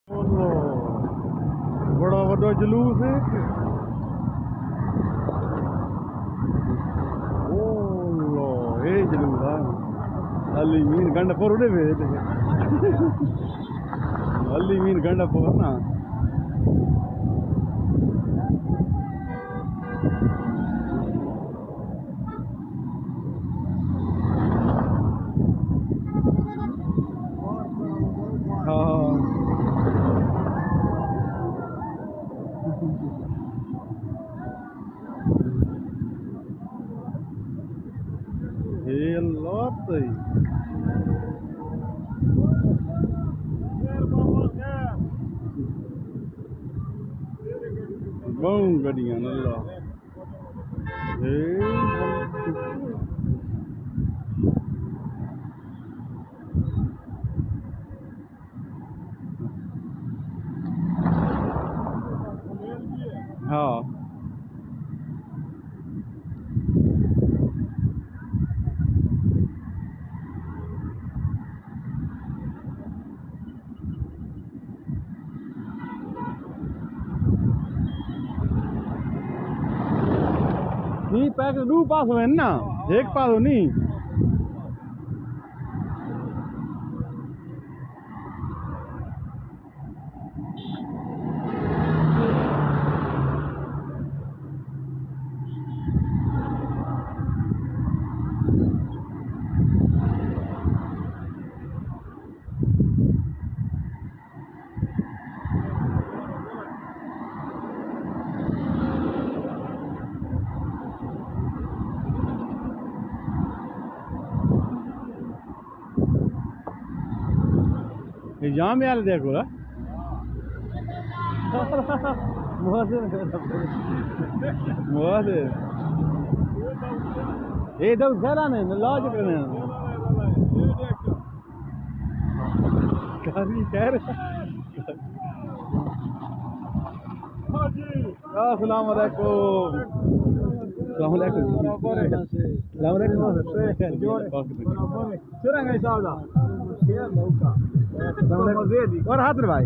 बोलो बड़ा बड़ा जुलूस है। बोलो ये जुलूस है अली मीन गंड पर उड़े हुए अली मीन गंड पर ना हाँ ये लॉट बहुत गड्डियां नल्ला हाँ नहीं पैक दो पास हुए ना एक पास हो नहीं यहाँ में आल देखो ना बहुत ये तो घर आने लॉज करने काफी खैर अस्सलाम वालेकुम अस्सलाम वालेकुम अस्सलाम वालेकुम और हाथ भाई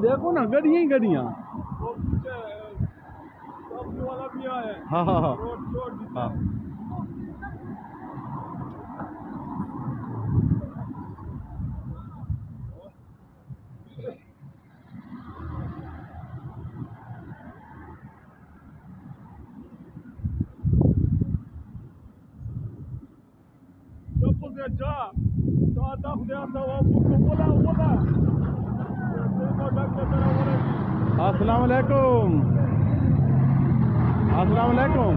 देखो ना गड्डियां ही गड्डियां हाँ हाँ हाँ हाँ अस्सलाम वालेकुम अस्सलाम वालेकुम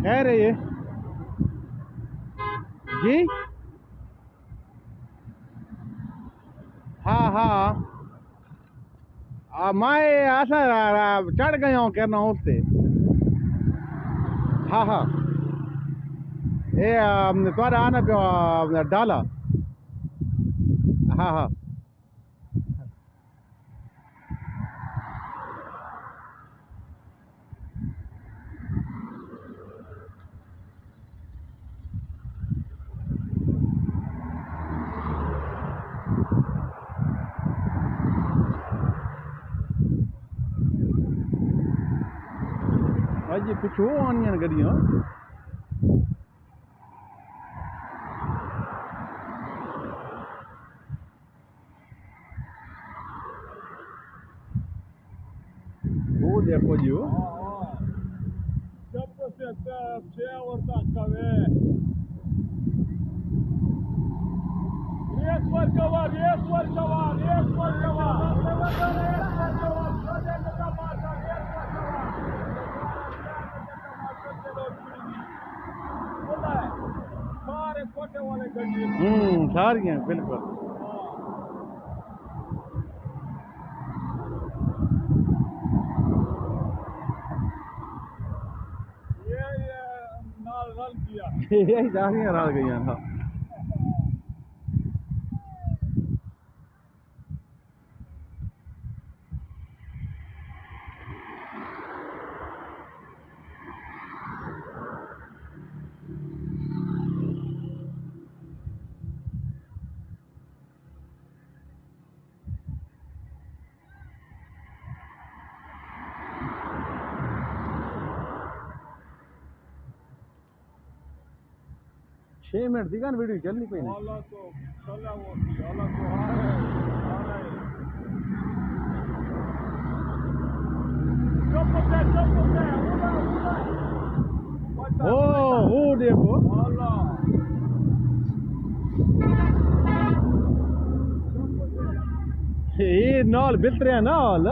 खैर है ये जी हाँ हाँ मैं ऐसा चढ़ गया हूँ कहना उससे हाँ हाँ ये थोड़ा आना पे डाला हाँ हाँ अज पिछों आनियां गड्डियां वो देखो जी वो ce ortașca, ve. Riesc oricăva, riesc oricăva, riesc oricăva. सारियां बिल्कुल ये नाल रल किया यही सारियां रल गई था। छह मिनट दी गान वीडियो चलनी पे वाला तो चला वो वाला तो आ रहा है ओ देखो वाला ये नाल बिलतरिया नाल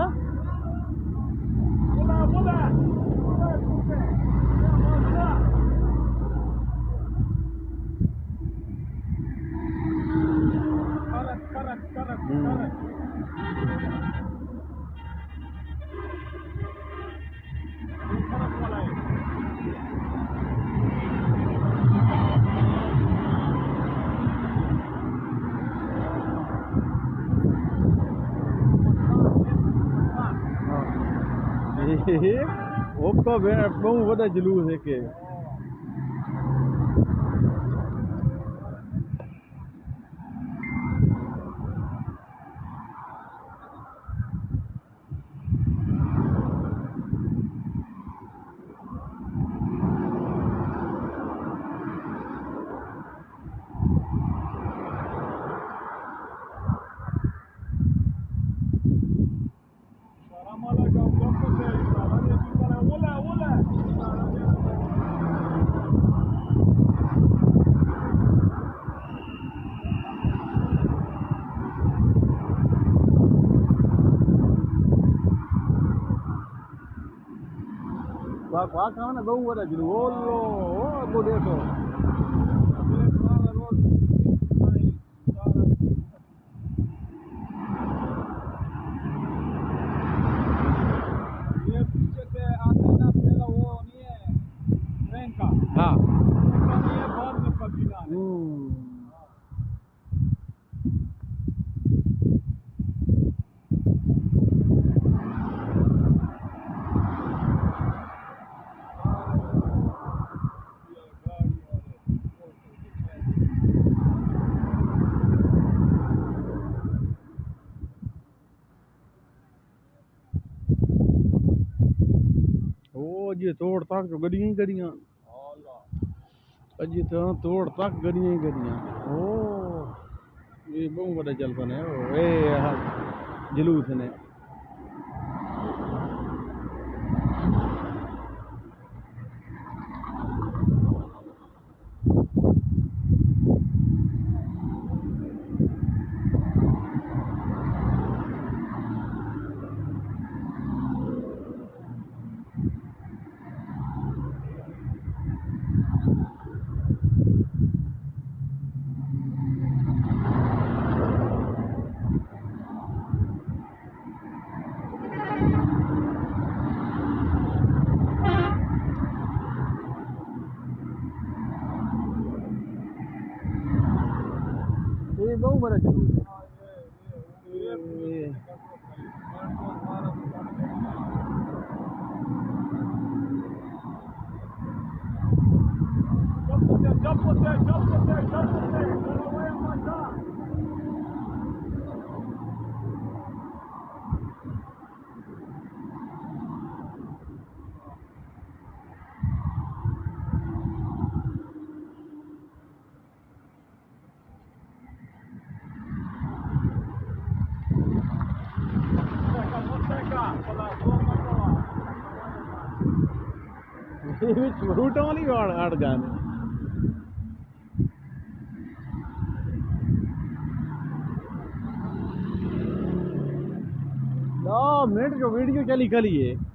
ओको बहु वॾा जुलूस है के वाकाना बहु वॾा जुलूस ओलो ओ देखो हाँ अॼु तोड़ तक गड्डियां ही गड्डियां अॼु तो तोड़ तक गड्डियां ही गड्डियां ओ ये बहुत बड़ा जलसा ने ओ ए जुलूस ने ये बहुत बड़ा जुलूस ये भी फ्रूटों वाली अड़ गए मिनट जो वीडियो चली खली है